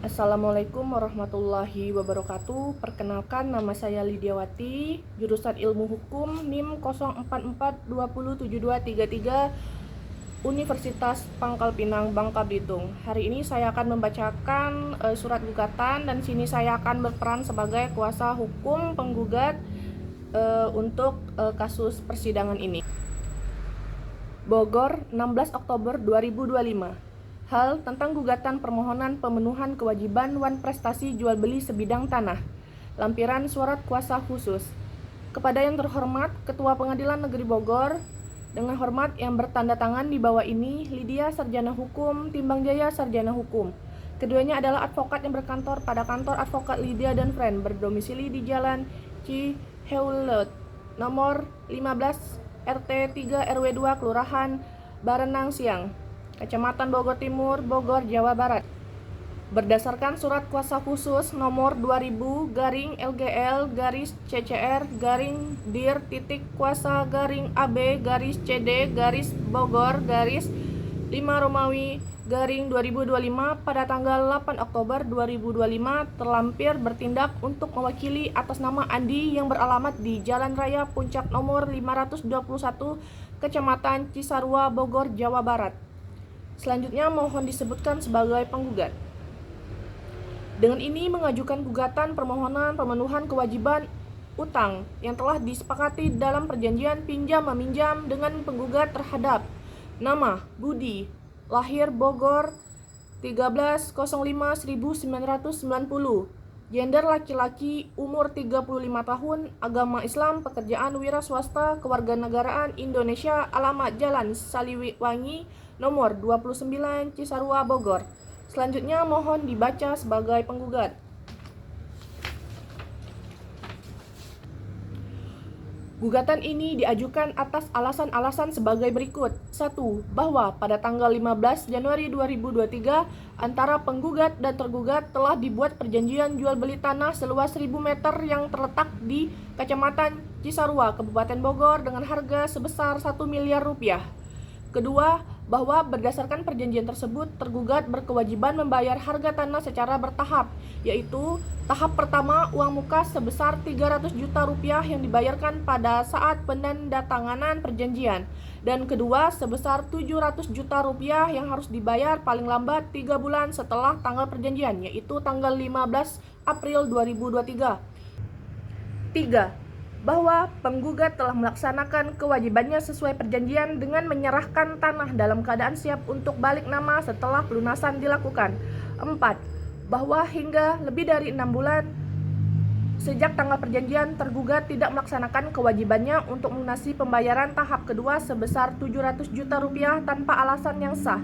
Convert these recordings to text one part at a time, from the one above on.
Assalamualaikum warahmatullahi wabarakatuh. Perkenalkan, nama saya Lidiawati, jurusan Ilmu Hukum NIM 0442072333 Universitas Pangkal Pinang, Bangka Belitung. Hari ini saya akan membacakan surat gugatan dan sini saya akan berperan sebagai kuasa hukum penggugat untuk kasus persidangan ini. Bogor, 16 Oktober 2025. Hal tentang gugatan permohonan pemenuhan kewajiban wan prestasi jual beli sebidang tanah. Lampiran surat kuasa khusus. Kepada yang terhormat Ketua Pengadilan Negeri Bogor, dengan hormat yang bertanda tangan di bawah ini, Lydia Sarjana Hukum, Timbang Jaya Sarjana Hukum. Keduanya adalah advokat yang berkantor pada kantor advokat Lydia dan Friend, berdomisili di Jalan Ciheuleut, nomor 15 RT 3 RW 2 Kelurahan Barenang Siang, Kecamatan Bogor Timur, Bogor, Jawa Barat. Berdasarkan surat kuasa khusus nomor 2000-dir-cdr-dir-kuasa-ab-CD-Bogor-5 pada tanggal 8 Oktober 2025 terlampir bertindak untuk mewakili atas nama Andi yang beralamat di Jalan Raya Puncak nomor 521 Kecamatan Cisarua, Bogor, Jawa Barat. Selanjutnya mohon disebutkan sebagai penggugat. Dengan ini mengajukan gugatan permohonan pemenuhan kewajiban utang yang telah disepakati dalam perjanjian pinjam-meminjam dengan penggugat terhadap nama Budi, lahir Bogor 13.05.1990, gender laki-laki, umur 35 tahun, agama Islam, pekerjaan wira swasta, kewarganegaraan Indonesia, alamat Jalan Siliwangi, nomor 29 Cisarua, Bogor. Selanjutnya mohon dibaca sebagai penggugat. Gugatan ini diajukan atas alasan-alasan sebagai berikut. 1. Bahwa pada tanggal 15 Januari 2023 antara penggugat dan tergugat telah dibuat perjanjian jual beli tanah seluas 1.000 meter yang terletak di Kecamatan Cisarua, Kabupaten Bogor dengan harga sebesar 1 miliar rupiah. Kedua, bahwa berdasarkan perjanjian tersebut, tergugat berkewajiban membayar harga tanah secara bertahap, yaitu tahap pertama uang muka sebesar 300 juta rupiah yang dibayarkan pada saat penandatanganan perjanjian, dan kedua sebesar 700 juta rupiah yang harus dibayar paling lambat 3 bulan setelah tanggal perjanjian, yaitu tanggal 15 April 2023. 3. Bahwa penggugat telah melaksanakan kewajibannya sesuai perjanjian dengan menyerahkan tanah dalam keadaan siap untuk balik nama setelah pelunasan dilakukan. 4. Bahwa hingga lebih dari 6 bulan sejak tanggal perjanjian, tergugat tidak melaksanakan kewajibannya untuk melunasi pembayaran tahap kedua sebesar 700 juta rupiah tanpa alasan yang sah.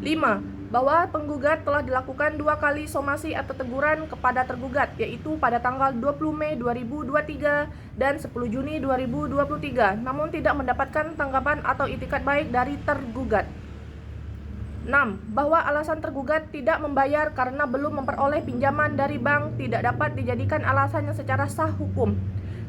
5. Bahwa penggugat telah dilakukan 2 kali somasi atau teguran kepada tergugat, yaitu pada tanggal 20 Mei 2023 dan 10 Juni 2023, namun tidak mendapatkan tanggapan atau itikat baik dari tergugat. 6. Bahwa alasan tergugat tidak membayar karena belum memperoleh pinjaman dari bank tidak dapat dijadikan alasan yang secara sah hukum,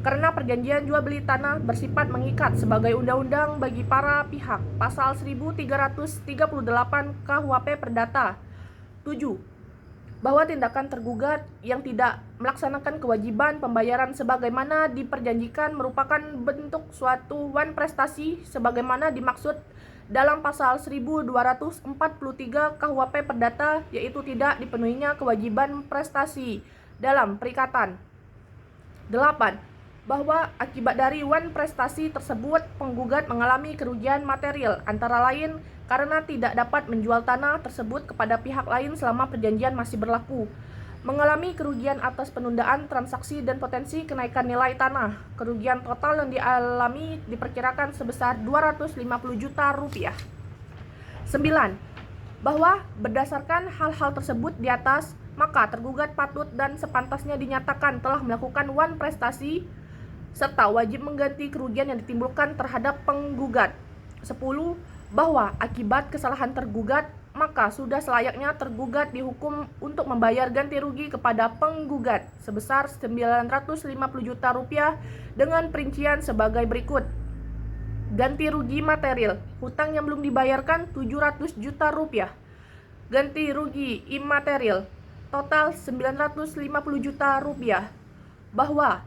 karena perjanjian jual beli tanah bersifat mengikat sebagai undang-undang bagi para pihak, pasal 1338 KUHP Perdata. 7. Bahwa tindakan tergugat yang tidak melaksanakan kewajiban pembayaran sebagaimana diperjanjikan merupakan bentuk suatu wan prestasi sebagaimana dimaksud dalam pasal 1243 KUHP Perdata, yaitu tidak dipenuhinya kewajiban prestasi dalam perikatan. 8. Bahwa akibat dari wan prestasi tersebut penggugat mengalami kerugian material, antara lain karena tidak dapat menjual tanah tersebut kepada pihak lain selama perjanjian masih berlaku, mengalami kerugian atas penundaan transaksi dan potensi kenaikan nilai tanah. Kerugian total yang dialami diperkirakan sebesar 250 juta rupiah. 9. Bahwa berdasarkan hal-hal tersebut di atas, maka tergugat patut dan sepantasnya dinyatakan telah melakukan wan prestasi serta wajib mengganti kerugian yang ditimbulkan terhadap penggugat. 10. Bahwa akibat kesalahan tergugat, maka sudah selayaknya tergugat dihukum untuk membayar ganti rugi kepada penggugat sebesar 950 juta rupiah dengan perincian sebagai berikut. Ganti rugi material, hutang yang belum dibayarkan 700 juta rupiah. Ganti rugi imaterial, total 950 juta rupiah. Bahwa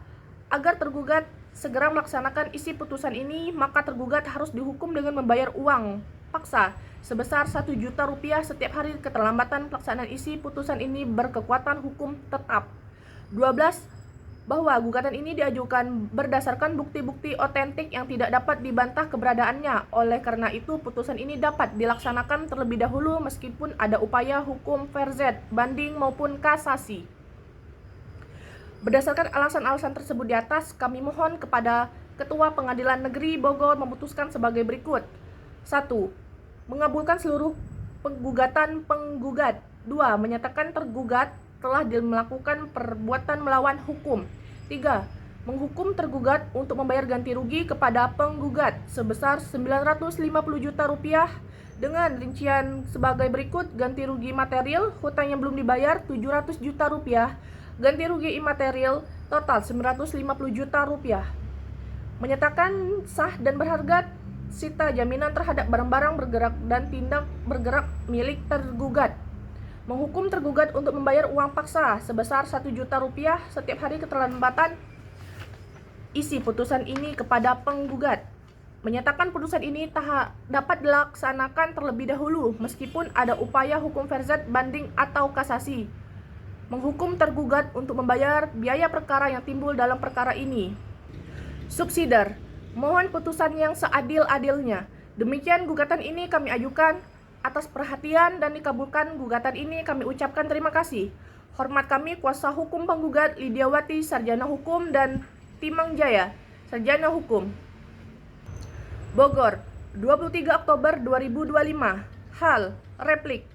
agar tergugat segera melaksanakan isi putusan ini, maka tergugat harus dihukum dengan membayar uang paksa sebesar 1 juta rupiah setiap hari keterlambatan pelaksanaan isi putusan ini berkekuatan hukum tetap. 12. Bahwa gugatan ini diajukan berdasarkan bukti-bukti otentik yang tidak dapat dibantah keberadaannya. Oleh karena itu, putusan ini dapat dilaksanakan terlebih dahulu meskipun ada upaya hukum verzet, banding maupun kasasi. Berdasarkan alasan-alasan tersebut di atas, kami mohon kepada Ketua Pengadilan Negeri Bogor memutuskan sebagai berikut. 1. Mengabulkan seluruh gugatan penggugat. 2. Menyatakan tergugat telah melakukan perbuatan melawan hukum. 3. Menghukum tergugat untuk membayar ganti rugi kepada penggugat sebesar 950 juta rupiah dengan rincian sebagai berikut: ganti rugi material, hutang yang belum dibayar 700 juta rupiah, ganti rugi imaterial total 950 juta rupiah. Menyatakan sah dan berharga sita jaminan terhadap barang-barang bergerak dan tindak bergerak milik tergugat. Menghukum tergugat untuk membayar uang paksa sebesar 1 juta rupiah setiap hari keterlambatan isi putusan ini kepada penggugat. Menyatakan putusan ini dapat dilaksanakan terlebih dahulu meskipun ada upaya hukum verzet, banding atau kasasi. Menghukum tergugat untuk membayar biaya perkara yang timbul dalam perkara ini. Subsidiar, mohon putusan yang seadil-adilnya. Demikian gugatan ini kami ajukan. Atas perhatian dan dikabulkan gugatan ini kami ucapkan terima kasih. Hormat kami kuasa hukum penggugat Lidiawati, Sarjana Hukum, dan Timang Jaya, Sarjana Hukum. Bogor, 23 Oktober 2025. Hal, replik.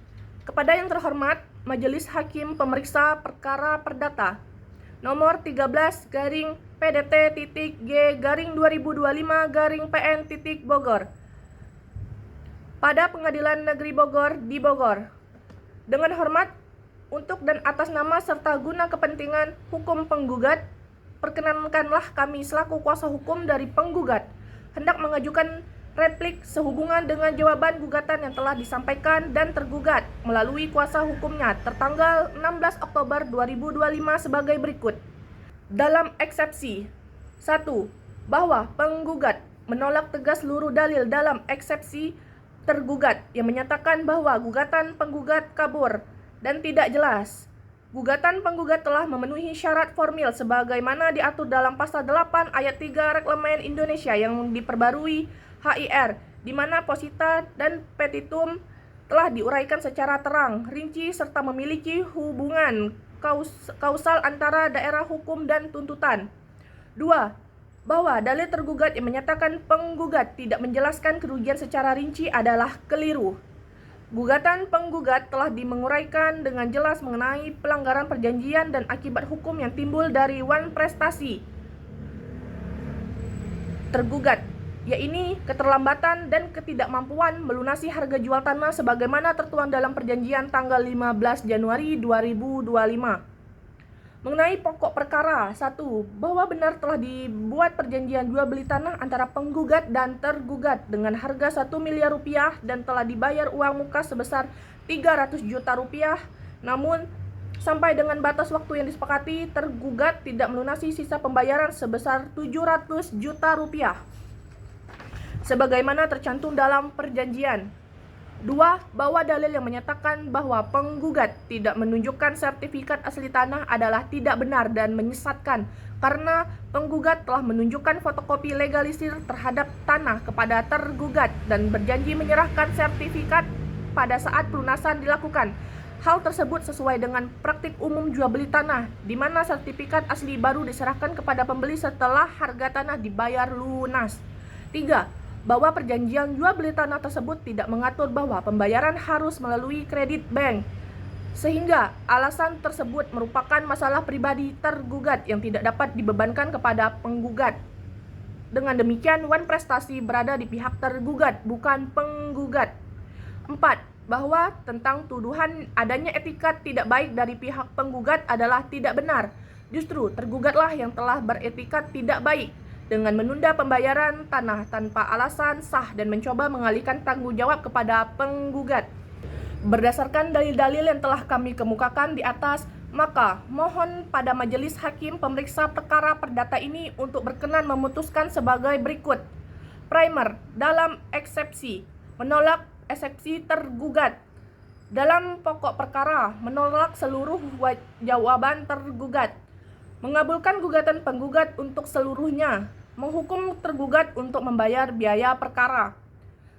Kepada yang terhormat Majelis Hakim Pemeriksa Perkara Perdata nomor 13-G-2025-PN Bogor. Pada Pengadilan Negeri Bogor di Bogor. Dengan hormat, untuk dan atas nama serta guna kepentingan hukum penggugat, perkenankanlah kami selaku kuasa hukum dari penggugat hendak mengajukan replik sehubungan dengan jawaban gugatan yang telah disampaikan dan tergugat melalui kuasa hukumnya tertanggal 16 Oktober 2025 sebagai berikut. Dalam eksepsi 1. Bahwa penggugat menolak tegas seluruh dalil dalam eksepsi tergugat yang menyatakan bahwa gugatan penggugat kabur dan tidak jelas. Gugatan penggugat telah memenuhi syarat formil sebagaimana diatur dalam pasal 8 ayat 3 Reglamen Indonesia yang diperbarui HIR, di mana posita dan petitum telah diuraikan secara terang, rinci serta memiliki hubungan kausal antara daerah hukum dan tuntutan. 2. Bahwa dalil tergugat yang menyatakan penggugat tidak menjelaskan kerugian secara rinci adalah keliru. Gugatan penggugat telah menguraikan dengan jelas mengenai pelanggaran perjanjian dan akibat hukum yang timbul dari wan prestasi tergugat, yaitu keterlambatan dan ketidakmampuan melunasi harga jual tanah sebagaimana tertuang dalam perjanjian tanggal 15 Januari 2025. Mengenai pokok perkara, 1. Bahwa benar telah dibuat perjanjian jual beli tanah antara penggugat dan tergugat dengan harga 1 miliar rupiah dan telah dibayar uang muka sebesar 300 juta rupiah. Namun, sampai dengan batas waktu yang disepakati, tergugat tidak melunasi sisa pembayaran sebesar 700 juta rupiah sebagaimana tercantum dalam perjanjian. 2. Bahwa dalil yang menyatakan bahwa penggugat tidak menunjukkan sertifikat asli tanah adalah tidak benar dan menyesatkan karena penggugat telah menunjukkan fotokopi legalisir terhadap tanah kepada tergugat dan berjanji menyerahkan sertifikat pada saat pelunasan dilakukan. Hal tersebut sesuai dengan praktik umum jual beli tanah, di mana sertifikat asli baru diserahkan kepada pembeli setelah harga tanah dibayar lunas. 3. Bahwa perjanjian jual beli tanah tersebut tidak mengatur bahwa pembayaran harus melalui kredit bank, sehingga alasan tersebut merupakan masalah pribadi tergugat yang tidak dapat dibebankan kepada penggugat. Dengan demikian, wan prestasi berada di pihak tergugat, bukan penggugat. 4. Bahwa tentang tuduhan adanya etikat tidak baik dari pihak penggugat adalah tidak benar. Justru tergugatlah yang telah beretikat tidak baik dengan menunda pembayaran tanah tanpa alasan sah dan mencoba mengalihkan tanggung jawab kepada penggugat. Berdasarkan dalil-dalil yang telah kami kemukakan di atas, maka mohon pada majelis hakim pemeriksa perkara perdata ini untuk berkenan memutuskan sebagai berikut. Primer, dalam eksepsi, menolak eksepsi tergugat. Dalam pokok perkara, menolak seluruh jawaban tergugat. Mengabulkan gugatan penggugat untuk seluruhnya. Menghukum tergugat untuk membayar biaya perkara.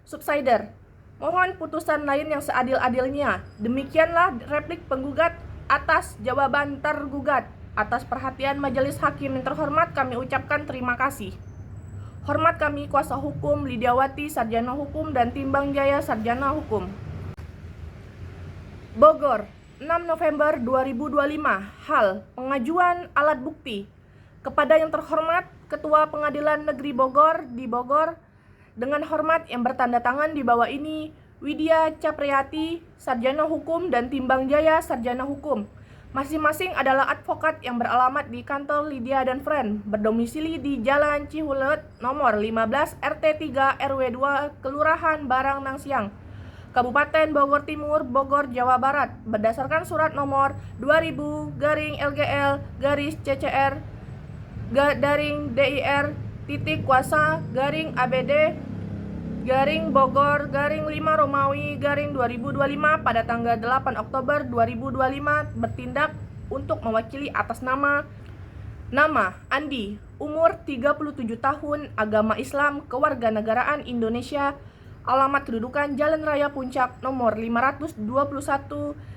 Subsider, mohon putusan lain yang seadil-adilnya. Demikianlah replik penggugat atas jawaban tergugat. Atas perhatian majelis hakim yang terhormat, kami ucapkan terima kasih. Hormat kami kuasa hukum Lidiawati Sarjana Hukum dan Timbang Jaya Sarjana Hukum. Bogor, 6 November 2025. Hal pengajuan alat bukti kepada yang terhormat Ketua Pengadilan Negeri Bogor di Bogor, dengan hormat yang bertanda tangan di bawah ini, Widya Capriati, Sarjana Hukum, dan Timbang Jaya, Sarjana Hukum. Masing-masing adalah advokat yang beralamat di kantor Lydia dan Friend, berdomisili di Jalan Cihulet, nomor 15, RT 3, RW 2, Kelurahan Barang Nangsiang, Kabupaten Bogor Timur, Bogor, Jawa Barat, berdasarkan surat nomor 2000-LGL-CCR-DIR titik kuasa ABD Bogor 5 Romawi 2025 pada tanggal 8 Oktober 2025 bertindak untuk mewakili atas nama Andi, umur 37 tahun, agama Islam, kewarganegaraan Indonesia, alamat kedudukan Jalan Raya Puncak nomor 521,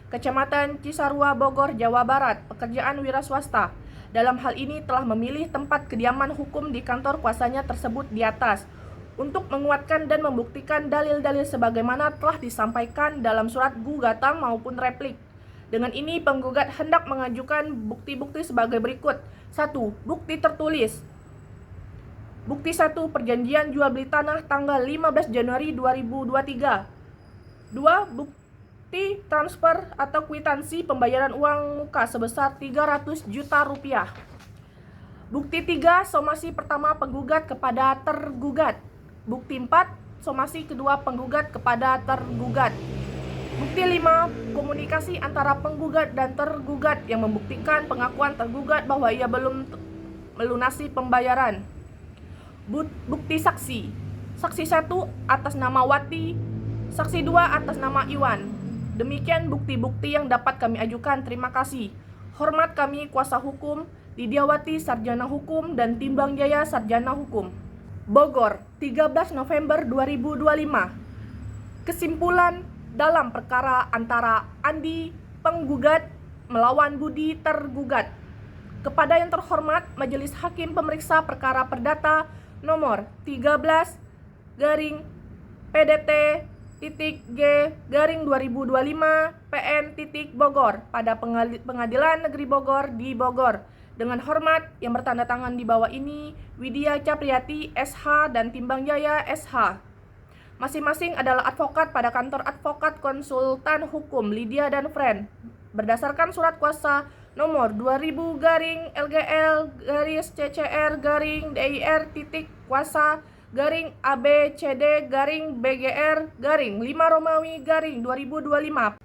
Kecamatan Cisarua, Bogor, Jawa Barat, pekerjaan wira swasta. Dalam hal ini telah memilih tempat kediaman hukum di kantor kuasanya tersebut di atas untuk menguatkan dan membuktikan dalil-dalil sebagaimana telah disampaikan dalam surat gugatan maupun replik. Dengan ini penggugat hendak mengajukan bukti-bukti sebagai berikut. 1. Bukti tertulis. Bukti 1. Perjanjian jual beli tanah tanggal 15 Januari 2023. 2. Bukti transfer atau kwitansi pembayaran uang muka sebesar 300 juta rupiah. Bukti 3. Somasi pertama penggugat kepada tergugat. Bukti 4. Somasi kedua penggugat kepada tergugat. Bukti 5. Komunikasi antara penggugat dan tergugat yang membuktikan pengakuan tergugat bahwa ia belum melunasi pembayaran. Bukti saksi. Saksi 1 atas nama Wati, saksi 2 atas nama Iwan. Demikian bukti-bukti yang dapat kami ajukan. Terima kasih. Hormat kami kuasa hukum Lidiawati Sarjana Hukum dan Timbang Jaya Sarjana Hukum. Bogor, 13 November 2025. Kesimpulan dalam perkara antara Andi penggugat melawan Budi tergugat. Kepada yang terhormat Majelis Hakim Pemeriksa Perkara Perdata nomor 13 PDT-G-2025 PN Bogor pada Pengadilan Negeri Bogor di Bogor. Dengan hormat yang bertanda tangan di bawah ini, Widya Capriati SH dan Timbang Jaya SH. Masing-masing adalah advokat pada kantor advokat konsultan hukum Lydia dan Friend. Berdasarkan surat kuasa nomor 2000-LGL-CCR-DIR titik kuasa ABCD-BGR 5 Romawi 2025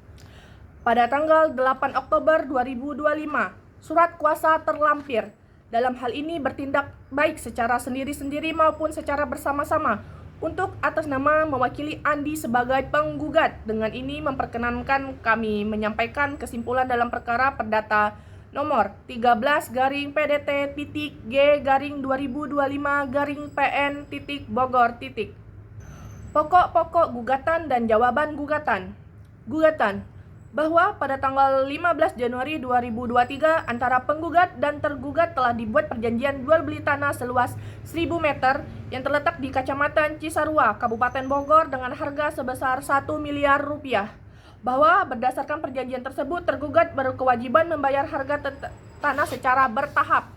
pada tanggal 8 Oktober 2025. Surat kuasa terlampir dalam hal ini bertindak baik secara sendiri-sendiri maupun secara bersama-sama untuk atas nama mewakili Andi sebagai penggugat. Dengan ini memperkenankan kami menyampaikan kesimpulan dalam perkara perdata nomor 13-G-2025-PN Bogor. Pokok-pokok gugatan dan jawaban gugatan. Gugatan bahwa pada tanggal 15 Januari 2023 antara penggugat dan tergugat telah dibuat perjanjian jual beli tanah seluas 1000 meter yang terletak di Kecamatan Cisarua, Kabupaten Bogor dengan harga sebesar 1 miliar rupiah. Bahwa berdasarkan perjanjian tersebut tergugat berkewajiban membayar harga tanah secara bertahap,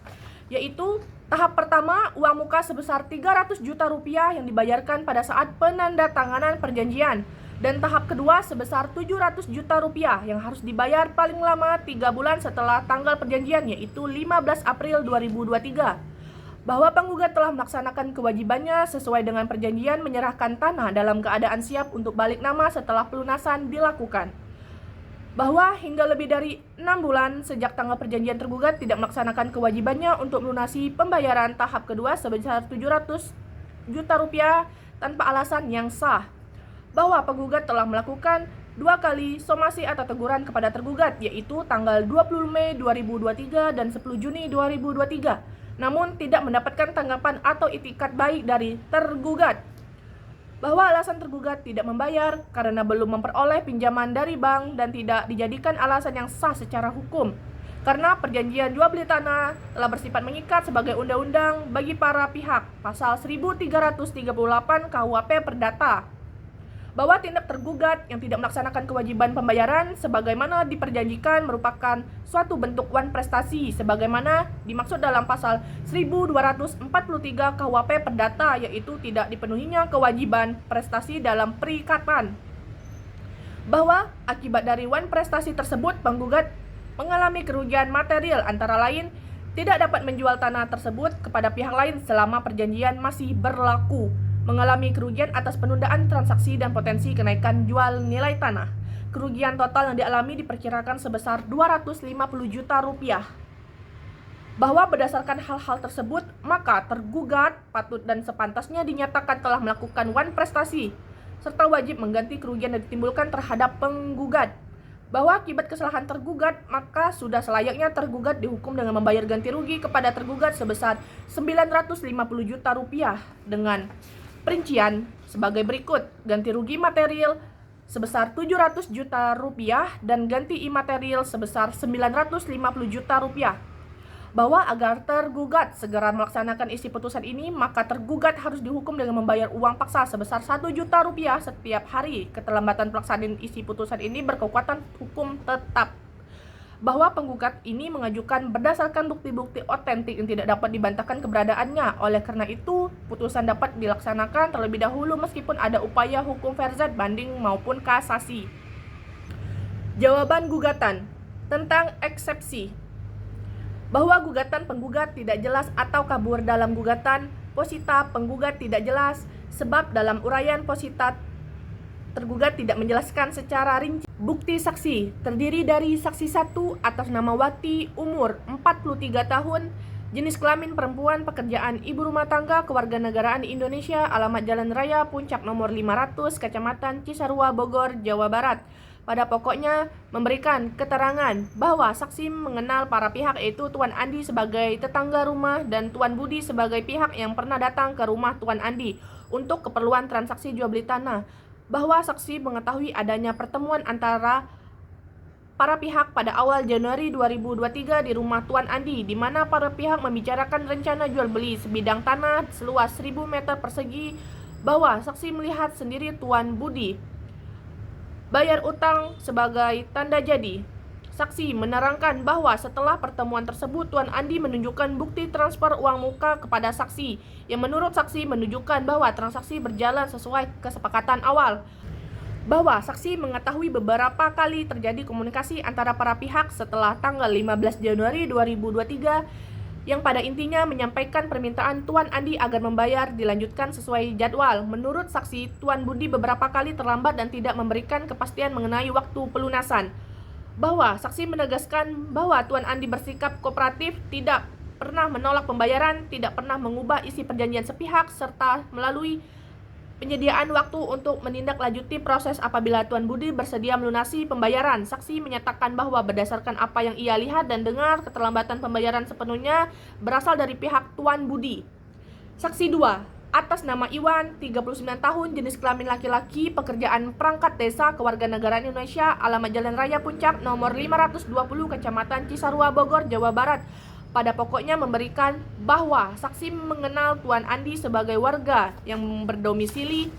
yaitu tahap pertama uang muka sebesar 300 juta rupiah yang dibayarkan pada saat penandatanganan perjanjian, dan tahap kedua sebesar 700 juta rupiah yang harus dibayar paling lama 3 bulan setelah tanggal perjanjian, yaitu 15 April 2023. bahwa penggugat telah melaksanakan kewajibannya sesuai dengan perjanjian menyerahkan tanah dalam keadaan siap untuk balik nama setelah pelunasan dilakukan. Bahwa hingga lebih dari 6 bulan sejak tanggal perjanjian tergugat tidak melaksanakan kewajibannya untuk melunasi pembayaran tahap kedua sebesar 700 juta rupiah tanpa alasan yang sah. Bahwa penggugat telah melakukan 2 kali somasi atau teguran kepada tergugat, yaitu tanggal 20 Mei 2023 dan 10 Juni 2023, namun tidak mendapatkan tanggapan atau itikat baik dari tergugat. Bahwa alasan tergugat tidak membayar karena belum memperoleh pinjaman dari bank dan tidak dijadikan alasan yang sah secara hukum, karena perjanjian jual beli tanah telah bersifat mengikat sebagai undang-undang bagi para pihak, pasal 1338 KUHP Perdata. Bahwa tindak tergugat yang tidak melaksanakan kewajiban pembayaran sebagaimana diperjanjikan merupakan suatu bentuk wan prestasi sebagaimana dimaksud dalam pasal 1243 KUHP Perdata, yaitu tidak dipenuhinya kewajiban prestasi dalam perikatan. Bahwa akibat dari wan prestasi tersebut penggugat mengalami kerugian material, antara lain tidak dapat menjual tanah tersebut kepada pihak lain selama perjanjian masih berlaku, mengalami kerugian atas penundaan transaksi dan potensi kenaikan jual nilai tanah. Kerugian total yang dialami diperkirakan sebesar 250 juta rupiah. Bahwa berdasarkan hal-hal tersebut, maka tergugat patut dan sepantasnya dinyatakan telah melakukan wan prestasi, serta wajib mengganti kerugian yang ditimbulkan terhadap penggugat. Bahwa akibat kesalahan tergugat, maka sudah selayaknya tergugat dihukum dengan membayar ganti rugi kepada tergugat sebesar 950 juta rupiah dengan perincian sebagai berikut: ganti rugi material sebesar 700 juta rupiah dan ganti imaterial sebesar 950 juta rupiah. Bahwa agar tergugat segera melaksanakan isi putusan ini, maka tergugat harus dihukum dengan membayar uang paksa sebesar 1 juta rupiah setiap hari. Keterlambatan pelaksanaan isi putusan ini berkekuatan hukum tetap. Bahwa penggugat ini mengajukan berdasarkan bukti-bukti otentik yang tidak dapat dibantahkan keberadaannya. Oleh karena itu, putusan dapat dilaksanakan terlebih dahulu meskipun ada upaya hukum verzat, banding maupun kasasi. Jawaban gugatan tentang eksepsi. Bahwa gugatan penggugat tidak jelas atau kabur dalam gugatan posita penggugat tidak jelas sebab dalam uraian posita tergugat tidak menjelaskan secara rinci. Bukti saksi terdiri dari saksi 1 atas nama Wati, umur 43 tahun, jenis kelamin perempuan, pekerjaan ibu rumah tangga, kewarganegaraan Indonesia, alamat Jalan Raya Puncak nomor 500, Kecamatan Cisarua, Bogor, Jawa Barat. Pada pokoknya memberikan keterangan bahwa saksi mengenal para pihak, yaitu Tuan Andi sebagai tetangga rumah dan Tuan Budi sebagai pihak yang pernah datang ke rumah Tuan Andi untuk keperluan transaksi jual beli tanah. Bahwa saksi mengetahui adanya pertemuan antara para pihak pada awal Januari 2023 di rumah Tuan Andi, di mana para pihak membicarakan rencana jual beli sebidang tanah seluas 1000 meter persegi. Bahwa saksi melihat sendiri Tuan Budi bayar utang sebagai tanda jadi. Saksi menerangkan bahwa setelah pertemuan tersebut Tuan Andi menunjukkan bukti transfer uang muka kepada saksi yang menurut saksi menunjukkan bahwa transaksi berjalan sesuai kesepakatan awal. Bahwa saksi mengetahui beberapa kali terjadi komunikasi antara para pihak setelah tanggal 15 Januari 2023 yang pada intinya menyampaikan permintaan Tuan Andi agar membayar dilanjutkan sesuai jadwal. Menurut saksi, Tuan Budi beberapa kali terlambat dan tidak memberikan kepastian mengenai waktu pelunasan. Bahwa saksi menegaskan bahwa Tuan Andi bersikap kooperatif, tidak pernah menolak pembayaran, tidak pernah mengubah isi perjanjian sepihak, serta melalui penyediaan waktu untuk menindaklanjuti proses apabila Tuan Budi bersedia melunasi pembayaran. Saksi menyatakan bahwa berdasarkan apa yang ia lihat dan dengar, keterlambatan pembayaran sepenuhnya berasal dari pihak Tuan Budi. Saksi 2 atas nama Iwan, 39 tahun, jenis kelamin laki-laki, pekerjaan perangkat desa, kewarganegaraan Indonesia, alamat Jalan Raya Puncak nomor 520, Kecamatan Cisarua, Bogor, Jawa Barat. Pada pokoknya memberikan bahwa saksi mengenal Tuan Andi sebagai warga yang berdomisili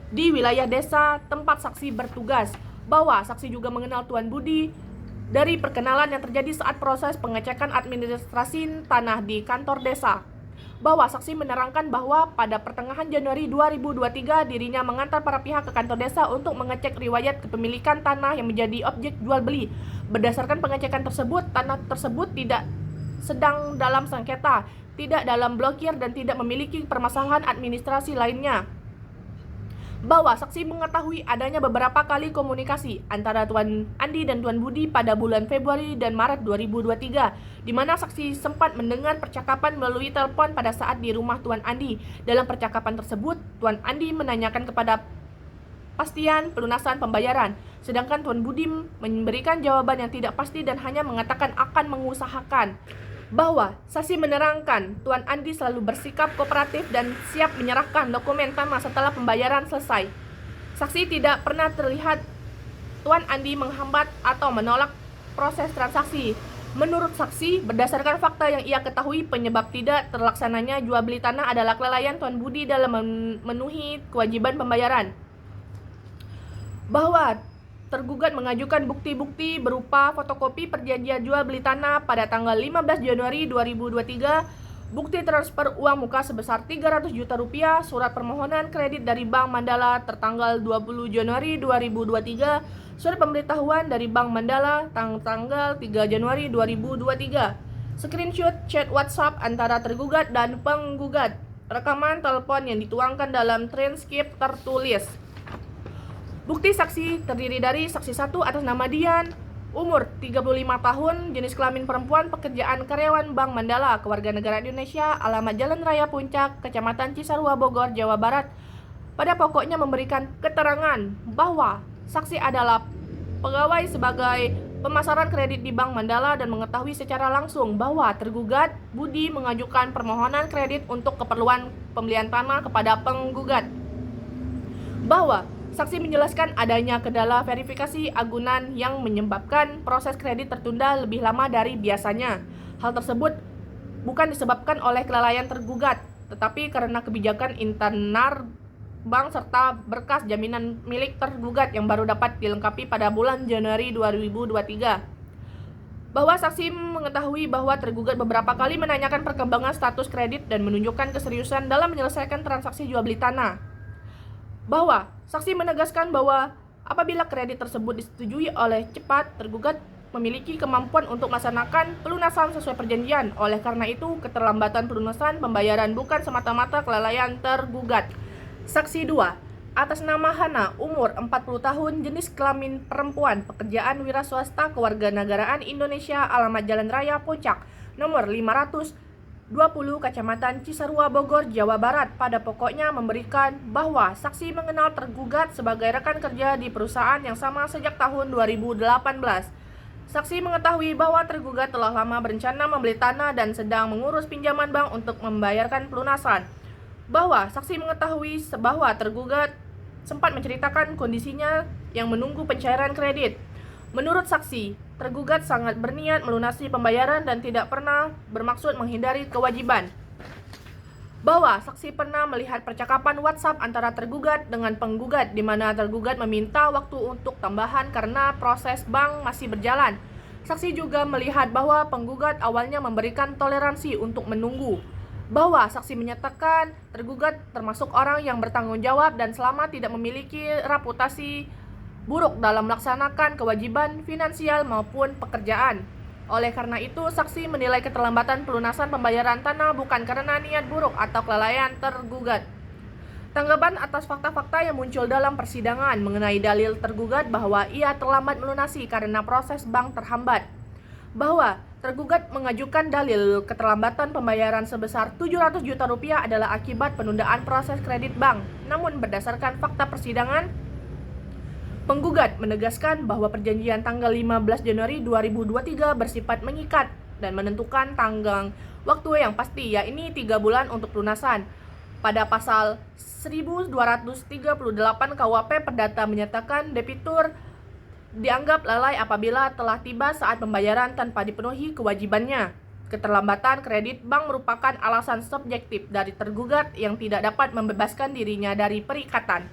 di wilayah desa tempat saksi bertugas. Bahwa saksi juga mengenal Tuan Budi dari perkenalan yang terjadi saat proses pengecekan administrasi tanah di kantor desa. Bahwa saksi menerangkan bahwa pada pertengahan Januari 2023 dirinya mengantar para pihak ke kantor desa untuk mengecek riwayat kepemilikan tanah yang menjadi objek jual beli. Berdasarkan pengecekan tersebut, tanah tersebut tidak sedang dalam sengketa, tidak dalam blokir dan tidak memiliki permasalahan administrasi lainnya. Bahwa saksi mengetahui adanya beberapa kali komunikasi antara Tuan Andi dan Tuan Budi pada bulan Februari dan Maret 2023, di mana saksi sempat mendengar percakapan melalui telepon pada saat di rumah Tuan Andi. Dalam percakapan tersebut, Tuan Andi menanyakan kepada pastian pelunasan pembayaran, sedangkan Tuan Budi memberikan jawaban yang tidak pasti dan hanya mengatakan akan mengusahakan. Bahwa saksi menerangkan Tuan Andi selalu bersikap kooperatif dan siap menyerahkan dokumen tanah setelah pembayaran selesai. Saksi tidak pernah terlihat Tuan Andi menghambat atau menolak proses transaksi. Menurut saksi, berdasarkan fakta yang ia ketahui, penyebab tidak terlaksananya jual beli tanah adalah kelalaian Tuan Budi dalam memenuhi kewajiban pembayaran. Bahwa tergugat mengajukan bukti-bukti berupa fotokopi perjanjian jual beli tanah pada tanggal 15 Januari 2023, bukti transfer uang muka sebesar 300 juta rupiah, surat permohonan kredit dari Bank Mandala tertanggal 20 Januari 2023, surat pemberitahuan dari Bank Mandala tanggal 3 Januari 2023, screenshot chat WhatsApp antara tergugat dan penggugat, rekaman telepon yang dituangkan dalam transkrip tertulis. Bukti saksi terdiri dari saksi 1 atas nama Dian, umur 35 tahun, jenis kelamin perempuan, pekerjaan karyawan Bank Mandala, kewarganegaraan Indonesia, alamat Jalan Raya Puncak, Kecamatan Cisarua, Bogor, Jawa Barat. Pada pokoknya memberikan keterangan bahwa saksi adalah pegawai sebagai pemasaran kredit di Bank Mandala dan mengetahui secara langsung bahwa tergugat Budi mengajukan permohonan kredit untuk keperluan pembelian tanah kepada penggugat. Bahwa saksi menjelaskan adanya kendala verifikasi agunan yang menyebabkan proses kredit tertunda lebih lama dari biasanya. Hal tersebut bukan disebabkan oleh kelalaian tergugat, tetapi karena kebijakan internal bank serta berkas jaminan milik tergugat yang baru dapat dilengkapi pada bulan Januari 2023. Bahwa saksi mengetahui bahwa tergugat beberapa kali menanyakan perkembangan status kredit dan menunjukkan keseriusan dalam menyelesaikan transaksi jual beli tanah. Bahwa saksi menegaskan bahwa apabila kredit tersebut disetujui oleh cepat, tergugat memiliki kemampuan untuk melaksanakan pelunasan sesuai perjanjian. Oleh karena itu, keterlambatan pelunasan pembayaran bukan semata-mata kelalaian tergugat. Saksi 2, atas nama Hana, umur 40 tahun, jenis kelamin perempuan, pekerjaan wira swasta, kewarganegaraan Indonesia, alamat Jalan Raya Puncak, nomor 520, Kecamatan Cisarua, Bogor, Jawa Barat. Pada pokoknya memberikan bahwa saksi mengenal tergugat sebagai rekan kerja di perusahaan yang sama sejak tahun 2018. Saksi mengetahui bahwa tergugat telah lama berencana membeli tanah dan sedang mengurus pinjaman bank untuk membayarkan pelunasan. Bahwa saksi mengetahui bahwa tergugat sempat menceritakan kondisinya yang menunggu pencairan kredit. Menurut saksi, tergugat sangat berniat melunasi pembayaran dan tidak pernah bermaksud menghindari kewajiban. Bahwa saksi pernah melihat percakapan WhatsApp antara tergugat dengan penggugat di mana tergugat meminta waktu untuk tambahan karena proses bank masih berjalan. Saksi juga melihat bahwa penggugat awalnya memberikan toleransi untuk menunggu. Bahwa saksi menyatakan tergugat termasuk orang yang bertanggung jawab dan selama tidak memiliki reputasi buruk dalam melaksanakan kewajiban finansial maupun pekerjaan. Oleh karena itu, saksi menilai keterlambatan pelunasan pembayaran tanah bukan karena niat buruk atau kelalaian tergugat. Tanggapan atas fakta-fakta yang muncul dalam persidangan mengenai dalil tergugat bahwa ia terlambat melunasi karena proses bank terhambat. Bahwa tergugat mengajukan dalil keterlambatan pembayaran sebesar 700 juta rupiah adalah akibat penundaan proses kredit bank. Namun berdasarkan fakta persidangan, penggugat menegaskan bahwa perjanjian tanggal 15 Januari 2023 bersifat mengikat dan menentukan tanggal waktu yang pasti, yakni 3 bulan untuk pelunasan. Pada pasal 1238 KUHP Perdata menyatakan debitur dianggap lalai apabila telah tiba saat pembayaran tanpa dipenuhi kewajibannya. Keterlambatan kredit bank merupakan alasan subjektif dari tergugat yang tidak dapat membebaskan dirinya dari perikatan.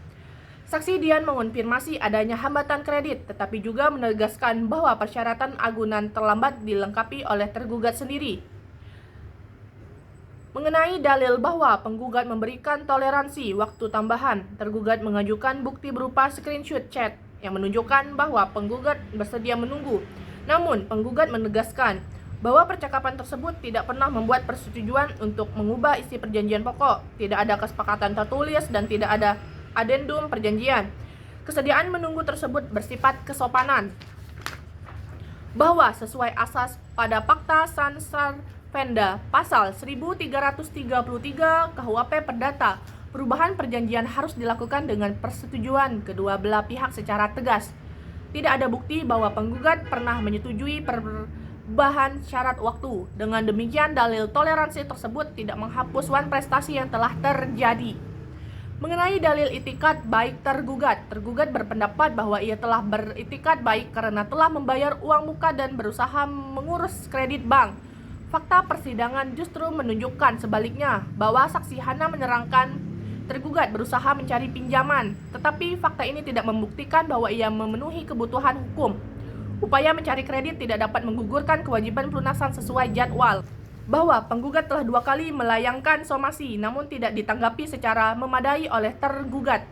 Saksi Dian mengonfirmasi adanya hambatan kredit, tetapi juga menegaskan bahwa persyaratan agunan terlambat dilengkapi oleh tergugat sendiri. Mengenai dalil bahwa penggugat memberikan toleransi waktu tambahan, tergugat mengajukan bukti berupa screenshot chat yang menunjukkan bahwa penggugat bersedia menunggu. Namun, penggugat menegaskan bahwa percakapan tersebut tidak pernah membuat persetujuan untuk mengubah isi perjanjian pokok, tidak ada kesepakatan tertulis, dan tidak ada adendum perjanjian. Kesediaan menunggu tersebut bersifat kesopanan. Bahwa sesuai asas pada Pakta San Sarvenda pasal 1333 KUHP Perdata, perubahan perjanjian harus dilakukan dengan persetujuan kedua belah pihak secara tegas. Tidak ada bukti bahwa penggugat pernah menyetujui perubahan syarat waktu. Dengan demikian, dalil toleransi tersebut tidak menghapus prestasi yang telah terjadi. Mengenai dalil itikat baik tergugat berpendapat bahwa ia telah beritikat baik karena telah membayar uang muka dan berusaha mengurus kredit bank. Fakta persidangan justru menunjukkan sebaliknya, bahwa saksi Hana menerangkan tergugat berusaha mencari pinjaman, tetapi fakta ini tidak membuktikan bahwa ia memenuhi kebutuhan hukum. Upaya mencari kredit tidak dapat menggugurkan kewajiban pelunasan sesuai jadwal. Bahwa penggugat telah 2 kali melayangkan somasi namun tidak ditanggapi secara memadai oleh tergugat.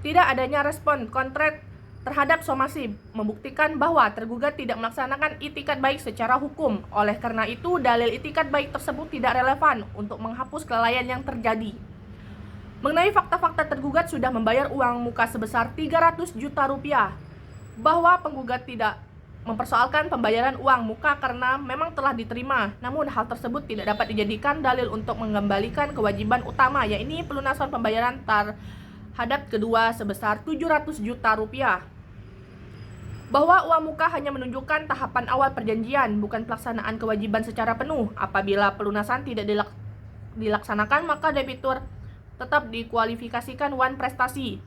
Tidak adanya respon konkret terhadap somasi membuktikan bahwa tergugat tidak melaksanakan itikat baik secara hukum. Oleh karena itu, dalil itikat baik tersebut tidak relevan untuk menghapus kelalaian yang terjadi. Mengenai fakta-fakta, tergugat sudah membayar uang muka sebesar 300 juta rupiah. Bahwa penggugat tidak mempersoalkan pembayaran uang muka karena memang telah diterima, namun hal tersebut tidak dapat dijadikan dalil untuk mengembalikan kewajiban utama, yaitu pelunasan pembayaran terhadap kedua sebesar 700 juta rupiah. Bahwa uang muka hanya menunjukkan tahapan awal perjanjian, bukan pelaksanaan kewajiban secara penuh. Apabila pelunasan tidak dilaksanakan, maka debitur tetap dikualifikasikan prestasi.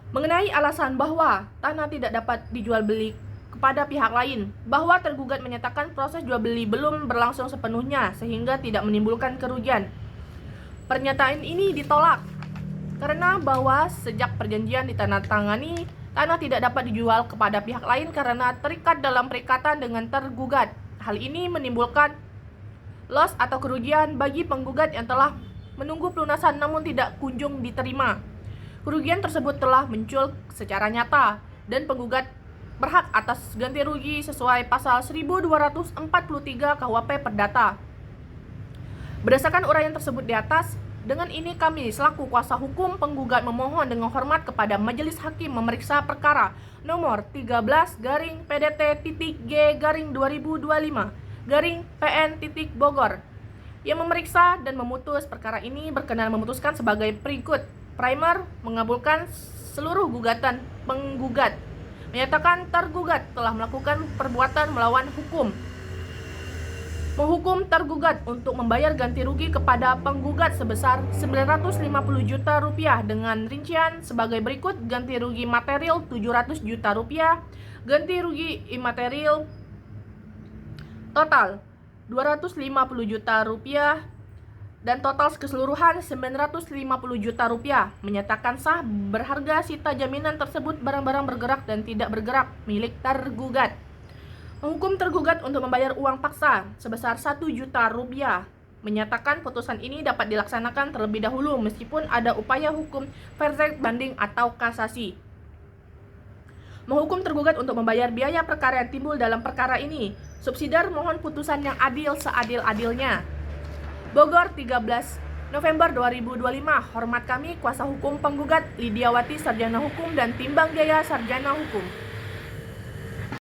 Mengenai alasan bahwa tanah tidak dapat dijual beli kepada pihak lain, bahwa tergugat menyatakan proses jual beli belum berlangsung sepenuhnya sehingga tidak menimbulkan kerugian. Pernyataan ini ditolak karena bahwa sejak perjanjian ditandatangani, tanah tidak dapat dijual kepada pihak lain karena terikat dalam perikatan dengan tergugat. Hal ini menimbulkan loss atau kerugian bagi penggugat yang telah menunggu pelunasan namun tidak kunjung diterima. Kerugian tersebut telah muncul secara nyata dan penggugat berhak atas ganti rugi sesuai pasal 1243 KUHP Perdata. Berdasarkan uraian tersebut di atas, dengan ini kami selaku kuasa hukum penggugat memohon dengan hormat kepada Majelis Hakim memeriksa perkara nomor 13-PDT-G/2025-PN yang memeriksa dan memutus perkara ini berkenan memutuskan sebagai berikut. Primer, mengabulkan seluruh gugatan penggugat, menyatakan tergugat telah melakukan perbuatan melawan hukum, menghukum tergugat untuk membayar ganti rugi kepada penggugat sebesar 950 juta rupiah dengan rincian sebagai berikut: ganti rugi material 700 juta rupiah, ganti rugi imaterial total 250 juta rupiah, dan total keseluruhan 950 juta rupiah. Menyatakan sah berharga sita jaminan tersebut barang-barang bergerak dan tidak bergerak milik tergugat. Menghukum tergugat untuk membayar uang paksa sebesar 1 juta rupiah. Menyatakan putusan ini dapat dilaksanakan terlebih dahulu meskipun ada upaya hukum verdict banding atau kasasi. Menghukum tergugat untuk membayar biaya perkara yang timbul dalam perkara ini. Subsidiar mohon putusan yang adil seadil-adilnya. Bogor, 13 November 2025. Hormat kami, kuasa hukum penggugat Lidiawati Sarjana Hukum dan Timbang Jaya Sarjana Hukum.